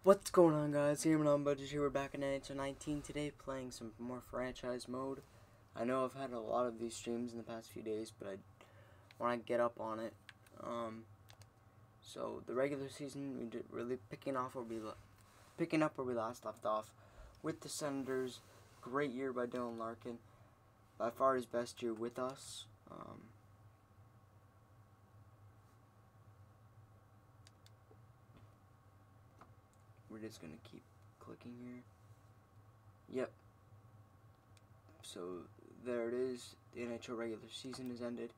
What's going on, guys? Here on Budget here. We're back in NHL 19 today, playing some more franchise mode. I know I've had a lot of these streams in the past few days, but I want to get up on it. So the regular season, we did really picking up where we last left off with the Senators. Great year by Dylan Larkin, by far his best year with us. We're just gonna keep clicking here. Yep. So there it is. The NHL regular season has ended.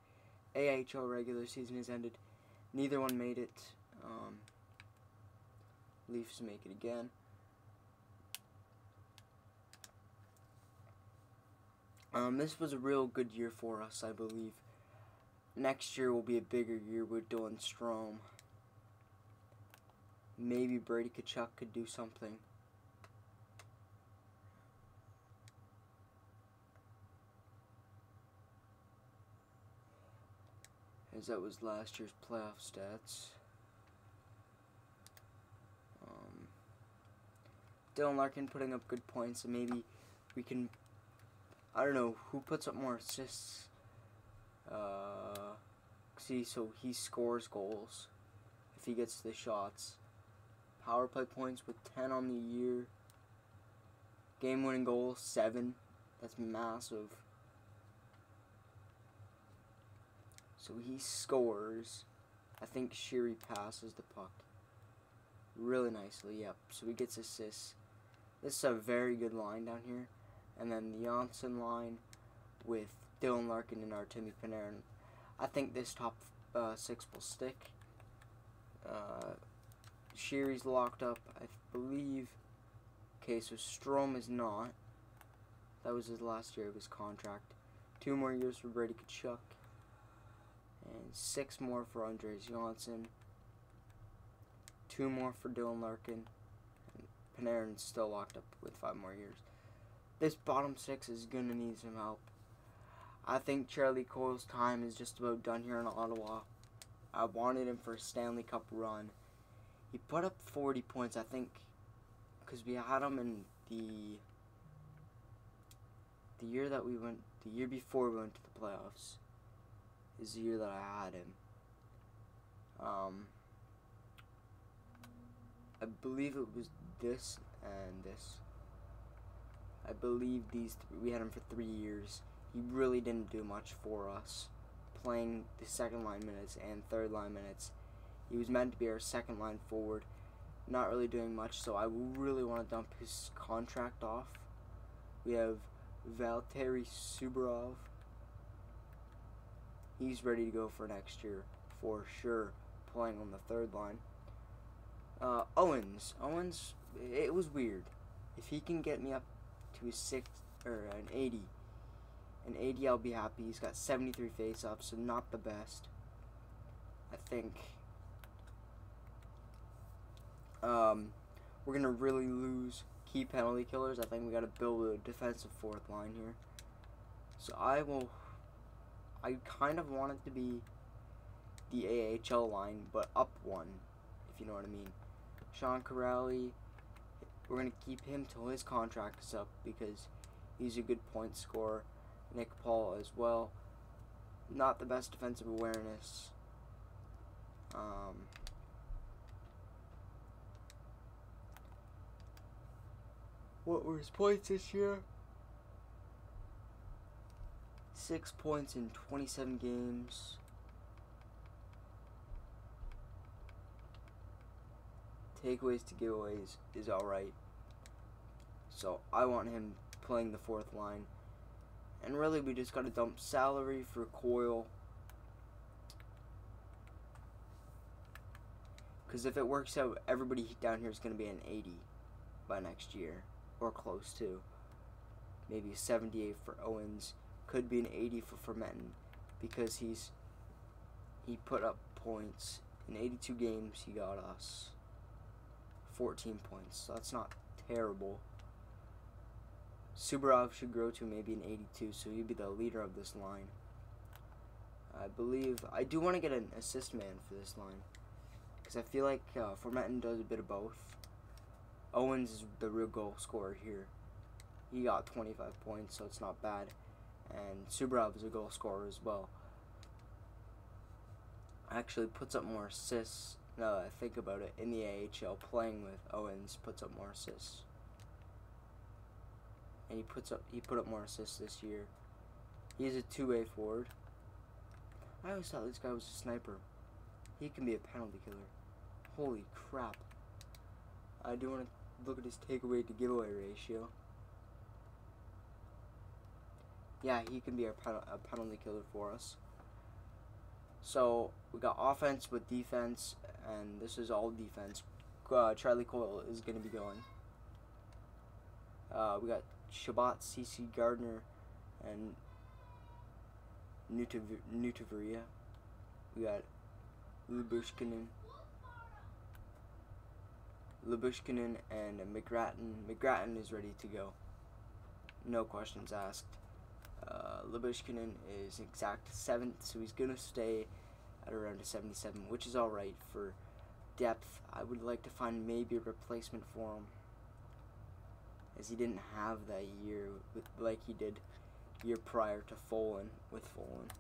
AHL regular season has ended. Neither one made it. Leafs make it again. This was a real good year for us, I believe. Next year will be a bigger year with Dylan Strome. Maybe Brady Tkachuk could do something. As that was last year's playoff stats. Dylan Larkin putting up good points, and maybe we can, I don't know, who puts up more assists? See, so he scores goals if he gets the shots. Power play points with 10 on the year. Game-winning goal, 7. That's massive. So he scores. I think Sheary passes the puck really nicely. Yep. So he gets assists. This is a very good line down here. And then the Janssen line with Dylan Larkin and Artemi Panarin. I think this top 6 will stick. Sheary's locked up, I believe. Okay, so Strome is not. That was his last year of his contract. 2 more years for Brady Tkachuk. And 6 more for Andreas Janssen. 2 more for Dylan Larkin. And Panarin's still locked up with 5 more years. This bottom 6 is going to need some help. I think Charlie Coyle's time is just about done here in Ottawa. I wanted him for a Stanley Cup run. He put up 40 points, I think, because we had him in the year that we went, the year before we went to the playoffs, is the year that I had him. I believe it was this and this. I believe we had him for 3 years. He really didn't do much for us, playing the second line minutes and third line minutes. He was meant to be our second line forward, not really doing much, so I really want to dump his contract off. We have Valtteri Suborov. He's ready to go for next year, for sure, playing on the third line. Owens, it was weird. If he can get me up to an 80, I'll be happy. He's got 73 face-offs, so not the best. I think we're gonna really lose key penalty killers. I think we gotta build a defensive fourth line here. So I kind of want it to be the AHL line, but up 1, if you know what I mean. Sean Corrali, we're gonna keep him till his contract is up because he's a good point scorer. Nick Paul as well. Not the best defensive awareness. What were his points this year? 6 points in 27 games. Takeaways to giveaways is alright. So I want him playing the fourth line. And really we just gotta dump salary for Coyle. Because if it works out, everybody down here is going to be an 80 by next year. Or close to. Maybe a 78 for Owens. Could be an 80 for Fermenton. Because he put up points. In 82 games, he got us 14 points. So that's not terrible. Suborov should grow to maybe an 82, so he'd be the leader of this line. I believe I do want to get an assist man for this line, because I feel like Formenton does a bit of both. Owens is the real goal scorer here. He got 25 points, so it's not bad. And Subarov is a goal scorer as well. Actually puts up more assists, now that I think about it, in the AHL. Playing with Owens puts up more assists. And he put up more assists this year. He's a two-way forward. I always thought this guy was a sniper. He can be a penalty killer. Holy crap. I do want to look at his takeaway to giveaway ratio. Yeah, he can be a penalty killer for us. So, we got offense with defense, and this is all defense. Charlie Coyle is going to be going. We got Shabbat, CC Gardner, and Nutavaria. We got Lubushkinen and McGrattan. McGrattan is ready to go. No questions asked. Lubushkinen is exact 7th, so he's going to stay at around a 77, which is alright for depth. I would like to find maybe a replacement for him, as he didn't have that year like he did year prior to Folan with Folan.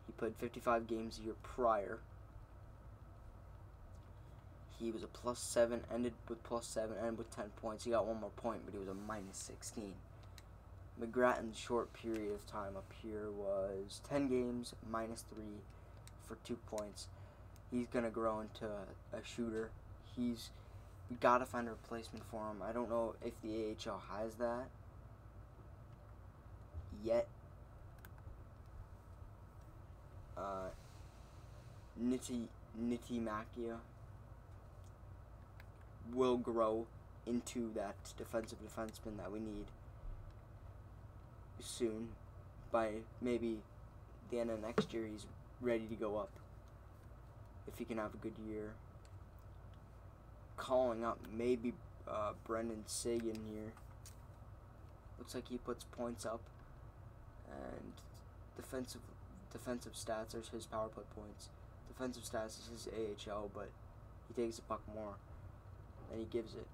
He played 55 games a year prior. He was a +7, ended with +7, ended with 10 points. He got one more point, but he was a -16. McGrattan's short period of time up here was 10 games, -3 for 2 points. He's going to grow into a shooter. We got to find a replacement for him. I don't know if the AHL has that yet. Nitimakia will grow into that defensive defenseman that we need soon. By maybe the end of next year, he's ready to go up if he can have a good year. Calling up maybe Brendan Sagan here. Looks like he puts points up, and defensive stats are his power play points. Defensive stats is his AHL, but he takes the puck more than he gives it.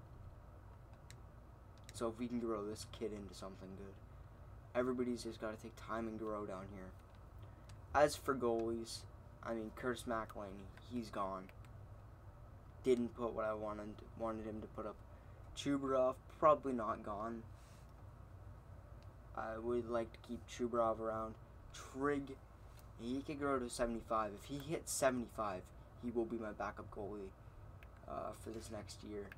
So if we can grow this kid into something good, everybody's just got to take time and grow down here. As for goalies, I mean, Curtis McElhinney, he's gone. Didn't put what I wanted him to put up. Chubarov, probably not gone. I would like to keep Chubarov around. Trigg, he could grow to 75. If he hits 75, he will be my backup goalie for this next year.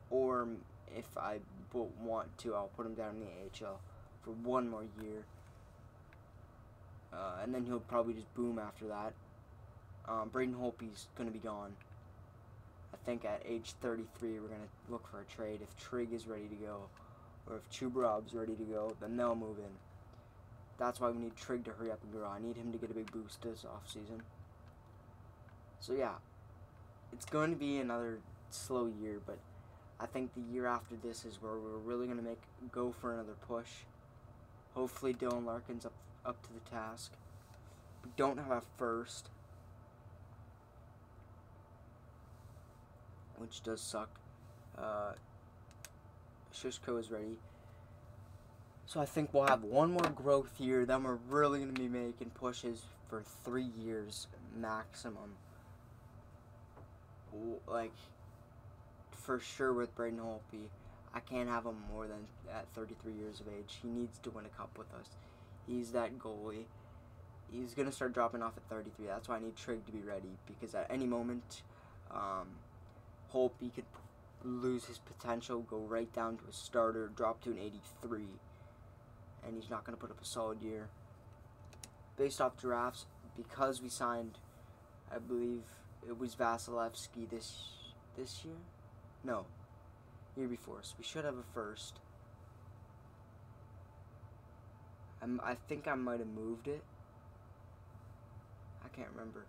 Or if I want to, I'll put him down in the AHL for one more year. And then he'll probably just boom after that. Braden Holtby's going to be gone. I think at age 33, we're going to look for a trade. If Trigg is ready to go, or if Chubarov's ready to go, then they'll move in. That's why we need Trigg to hurry up and grow. I need him to get a big boost this offseason. So yeah, it's going to be another slow year, but I think the year after this is where we're really going to go for another push. Hopefully Dylan Larkin's up to the task. We don't have a first, which does suck. Shishko is ready. So I think we'll have one more growth year, then we're really going to be making pushes for 3 years maximum. Like, for sure with Braden Holtby, I can't have him more than at 33 years of age. He needs to win a cup with us. He's that goalie. He's going to start dropping off at 33. That's why I need Trigg to be ready, because at any moment, Holtby could lose his potential, go right down to a starter, drop to an 83, and he's not going to put up a solid year. Based off drafts, because we signed, I believe it was Vasilevsky this year? No, year before. So we should have a first. I think I might have moved it. I can't remember.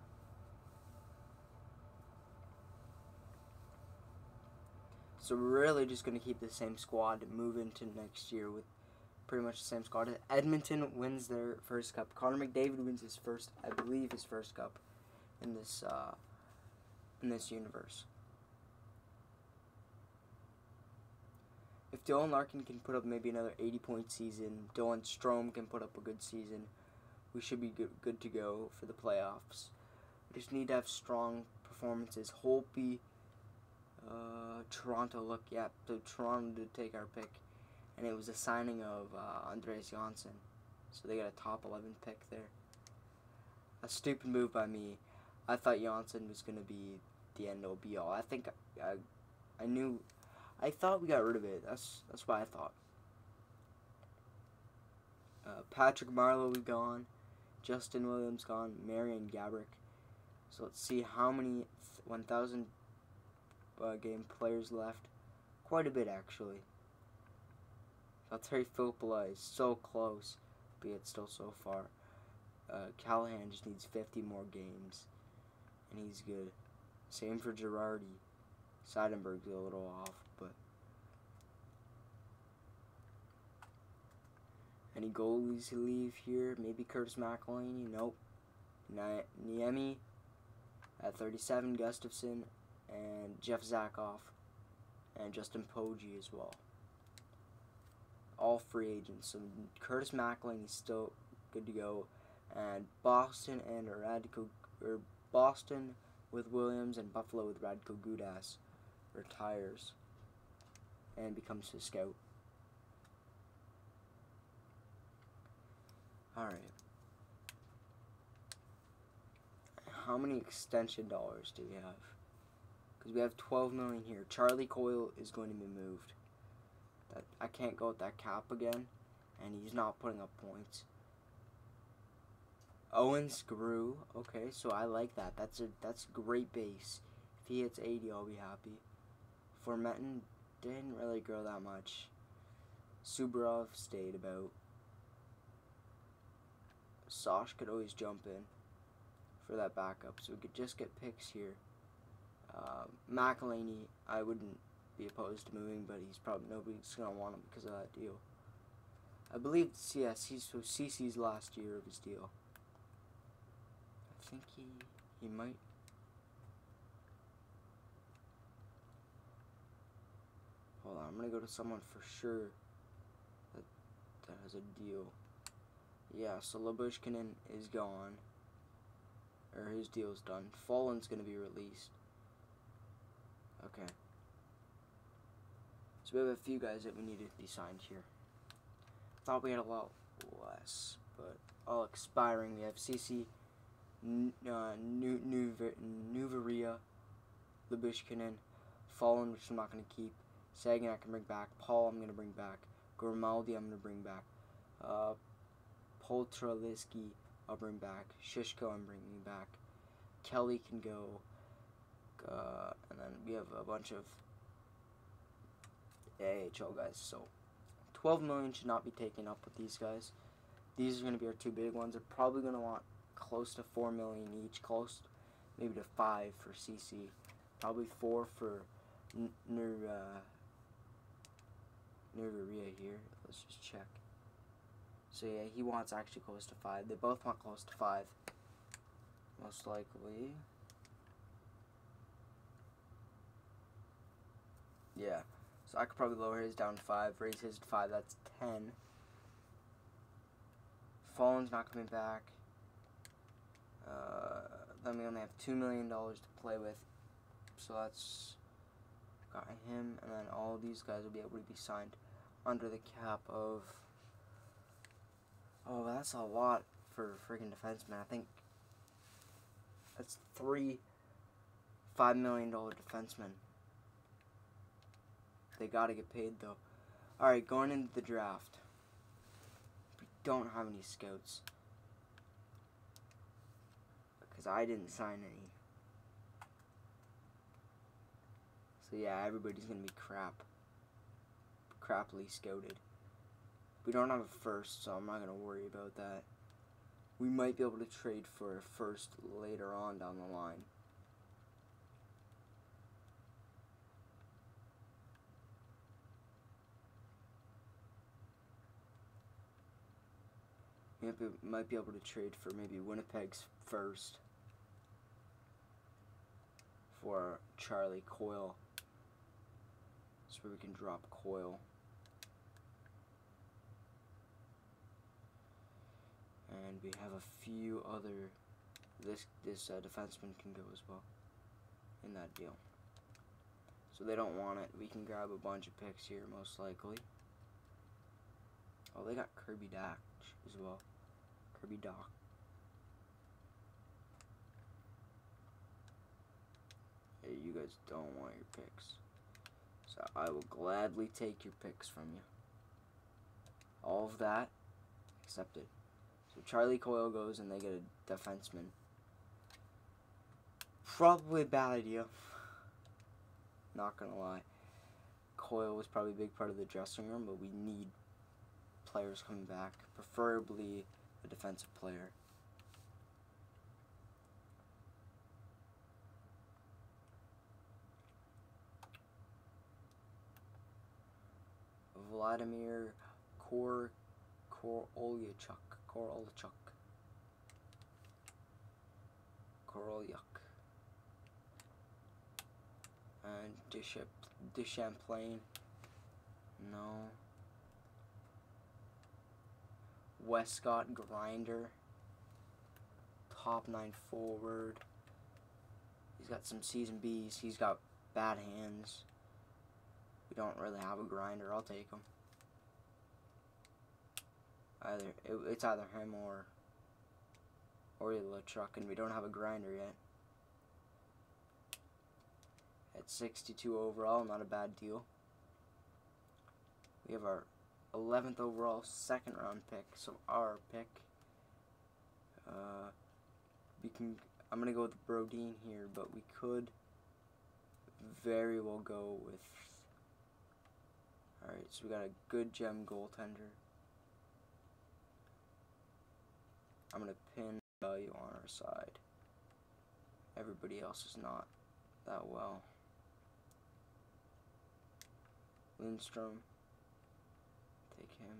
So we're really just going to keep the same squad and move into next year with pretty much the same squad. Edmonton wins their first cup. Connor McDavid wins his first, I believe, his first cup in this in this universe. If Dylan Larkin can put up maybe another 80-point season, Dylan Strome can put up a good season, we should be good to go for the playoffs. We just need to have strong performances. Holtby, Toronto, so Toronto did take our pick, and it was a signing of Andreas Janssen. So they got a top 11 pick there. A stupid move by me. I thought Janssen was going to be the end-all be-all. I think I thought we got rid of it. That's what I thought. Patrick Marleau gone. Justin Williams gone. Marian Gaborik. So let's see how many 1,000 game players left. Quite a bit, actually. Valtteri Filppula is so close, but yet still so far. Callahan just needs 50 more games, and he's good. Same for Girardi. Seidenberg's a little off, but any goalies to leave here? Maybe Curtis McElhinney. Nope. Niemi at 37. Gustafsson and Jeff Zakoff and Justin Pogge as well. All free agents. So Curtis McElhinney is still good to go, and Boston and Boston with Williams and Buffalo with Radko Gudas retires and becomes a scout. Alright. How many extension dollars do we have? Because we have 12 million here. Charlie Coyle is going to be moved. I can't go with that cap again, and he's not putting up points. Owen Screw, okay, so I like that. That's a great base. If he hits 80, I'll be happy. Formenton didn't really grow that much. Subarov stayed about. Sosh could always jump in for that backup, so we could just get picks here. McElhinney, I wouldn't be opposed to moving, but nobody's gonna want him because of that deal. I believe CC's last year of his deal. I think he might. Hold on, I'm gonna go to someone for sure that has a deal. Yeah, so Labushkinin is gone, or his deal's done. Fallen's gonna be released. Okay. So we have a few guys that we need to be signed here. Thought we had a lot less, but all expiring. We have CC, Nuvaria, Labushkinin, Fallen, which I'm not going to keep. Sagan I can bring back. Paul I'm going to bring back. Grimaldi I'm going to bring back. Poltraliski I'll bring back. Shishko I'm bringing back. Kelly can go. And then we have a bunch of AHL guys. So 12 million should not be taken up with these guys. These are going to be our two big ones. They're probably going to want close to 4 million each. Close maybe to 5 for CC. Probably 4 for Nuvaria here. Let's just check. So yeah, he wants actually close to 5. They both want close to 5. Most likely. Yeah. So I could probably lower his down to 5, raise his to 5. That's 10. Fallen's not coming back. Then we only have $2 million to play with. So that's got him, and then all these guys will be able to be signed under the cap of. Oh, that's a lot for freaking defensemen. I think that's 3 $5 million defensemen. They gotta get paid though. Alright, going into the draft. We don't have any scouts. Because I didn't sign any. So yeah, everybody's gonna be crappily scouted. We don't have a first, so I'm not gonna worry about that. We might be able to trade for a first later on down the line. We might be able to trade for maybe Winnipeg's first for Charlie Coyle. That's where we can drop Coyle. And we have a few other. This defenseman can go as well in that deal. So they don't want it. We can grab a bunch of picks here, most likely. Oh, they got Kirby Dack as well. Kirby Doc. Hey, you guys don't want your picks. So I will gladly take your picks from you. All of that accepted. So Charlie Coyle goes and they get a defenseman. Probably a bad idea. Not gonna lie. Coyle was probably a big part of the dressing room, but we need players coming back. Preferably a defensive player. Vladimir Korolyuk. And Deschamplain. No. Westcott Grinder. Top 9 forward. He's got some season B's. He's got bad hands. We don't really have a grinder. I'll take him. It's either him or LeChuck, and we don't have a grinder yet. At 62 overall, not a bad deal. We have our 11th overall second round pick, so our pick. I'm gonna go with Brodin here, but we could very well go with. All right, so we got a good gem goaltender. I'm gonna pin value on our side. Everybody else is not that well. Lindstrom, take him.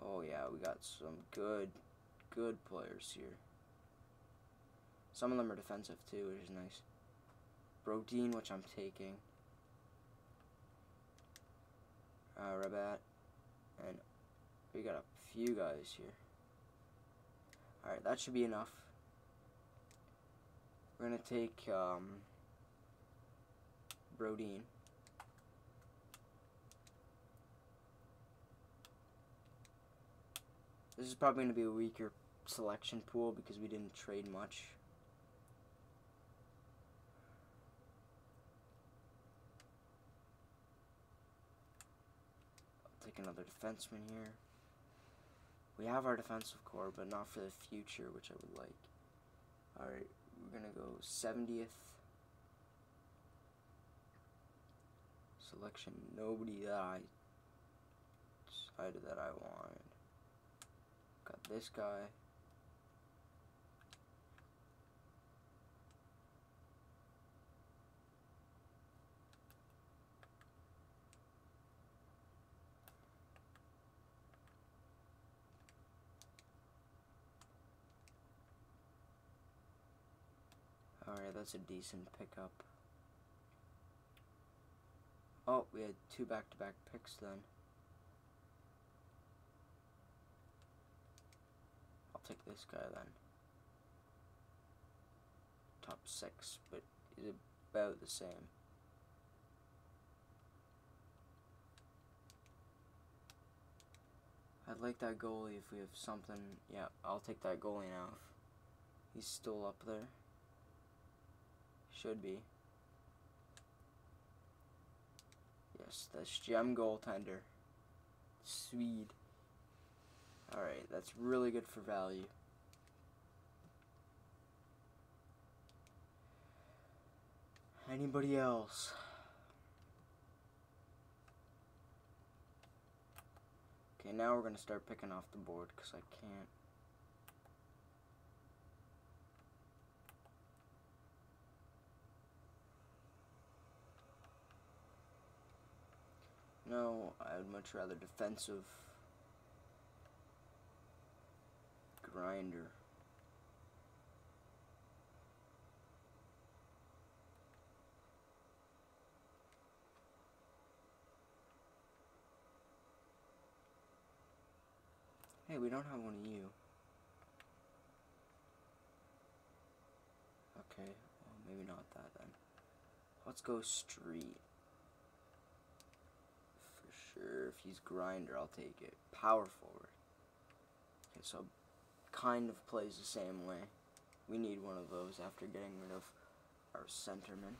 Oh yeah, we got some good players here. Some of them are defensive too, which is nice. Brodin, which I'm taking. Rabat, and we got a few guys here. Alright, that should be enough. We're gonna take Brodin. This is probably going to be a weaker selection pool because we didn't trade much. I'll take another defenseman here. We have our defensive core, but not for the future, which I would like. Alright, we're going to go 70th. Selection, nobody that I decided that I wanted. Got this guy. Alright, that's a decent pickup. Oh, we had 2 back-to-back picks then. I'll take this guy then. Top 6, but he's about the same. I'd like that goalie if we have something. Yeah, I'll take that goalie now. He's still up there. Should be. Yes, that's gem goaltender. Swede. Alright, that's really good for value. Anybody else? Okay, now we're going to start picking off the board because I can't. No, I would much rather defensive grinder. Hey, we don't have one of you. Okay, well, maybe not that then. Let's go street. For sure, if he's grinder, I'll take it. Power forward. Okay, so kind of plays the same way. We need one of those after getting rid of our centerman.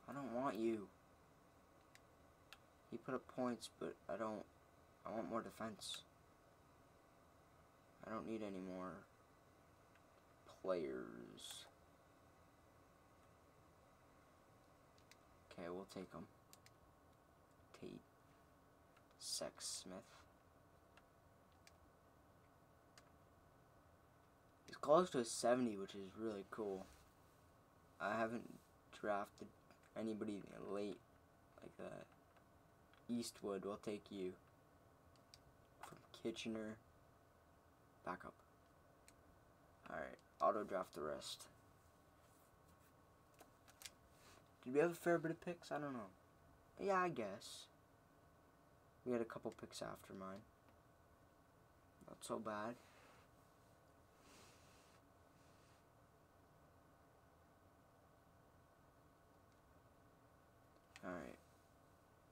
I don't want you. He put up points, but I want more defense. I don't need any more players. Okay, we'll take him. Tate. Sexsmith. He's close to a 70, which is really cool. I haven't drafted anybody late like that. Eastwood, we'll take you. From Kitchener. Back up. Alright, auto draft the rest. Did we have a fair bit of picks? I don't know. Yeah, I guess. We had a couple picks after mine. Not so bad. Alright.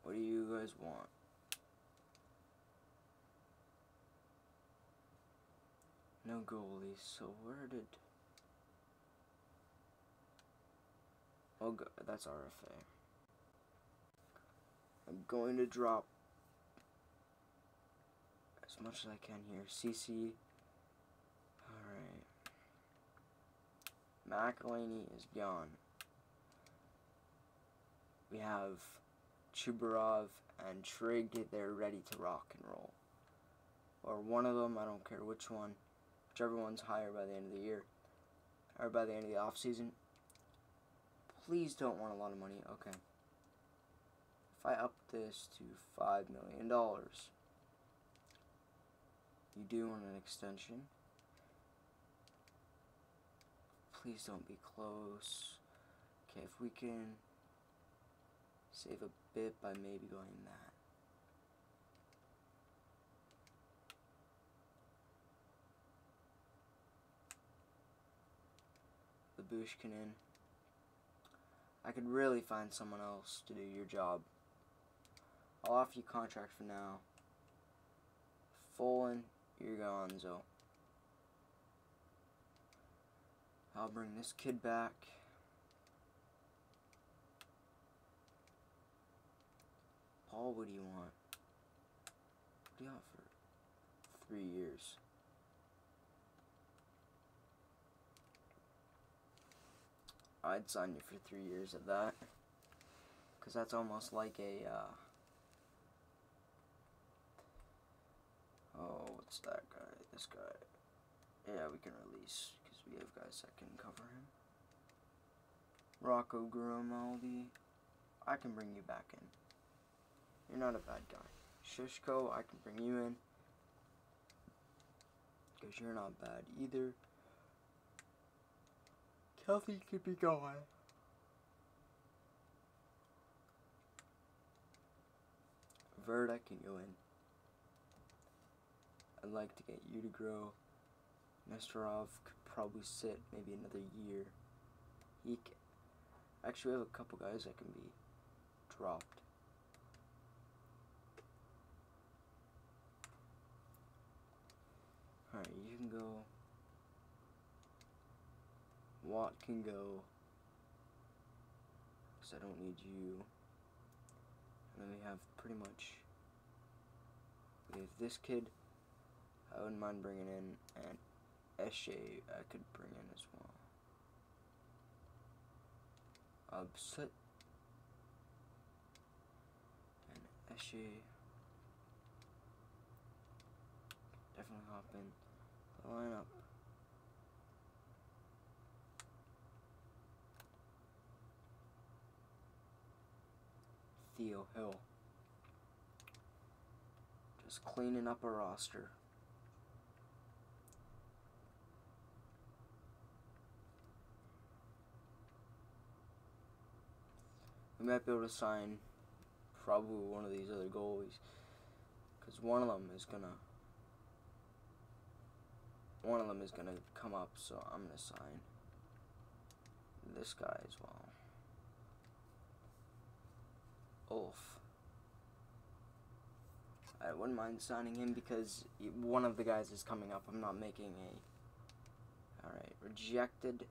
What do you guys want? No goalies, so where did... Oh, that's RFA. I'm going to drop as much as I can here. CC. Alright. McElhaney is gone. We have Chubarov and Trigg. They're ready to rock and roll. Or one of them, I don't care which one. Whichever one's higher by the end of the year. Or by the end of the off season. Please don't want a lot of money. Okay. If I up this to $5 million, you do want an extension. Please don't be close. Okay, if we can save a bit by maybe going that. The Bushkinin. I could really find someone else to do your job. I'll offer you contract for now. Folan, you're gonzo. I'll bring this kid back. Paul, what do you want? What do you offer? 3 years. I'd sign you for 3 years of that. Because that's almost like a, oh, what's that guy? This guy. Yeah, we can release. Because we have guys that can cover him. Rocco Grimaldi. I can bring you back in. You're not a bad guy. Shishko, I can bring you in. Because you're not bad either. Kelly could be gone. Verda can go in. I'd like to get you to grow. Nesterov could probably sit maybe another year. Actually, we have a couple guys that can be dropped. Alright, you can go. Watt can go. Because I don't need you. And then we have pretty much. We have this kid. I wouldn't mind bringing in. And Eshe I could bring in as well. Upset. And Eshe. Definitely hop in the lineup. Theo Hill. Just cleaning up a roster. might be able to sign probably one of these other goalies, because one of them is gonna come up. So I'm gonna sign this guy as well. Ulf. I wouldn't mind signing him because one of the guys is coming up. I'm not making a... Alright, rejected.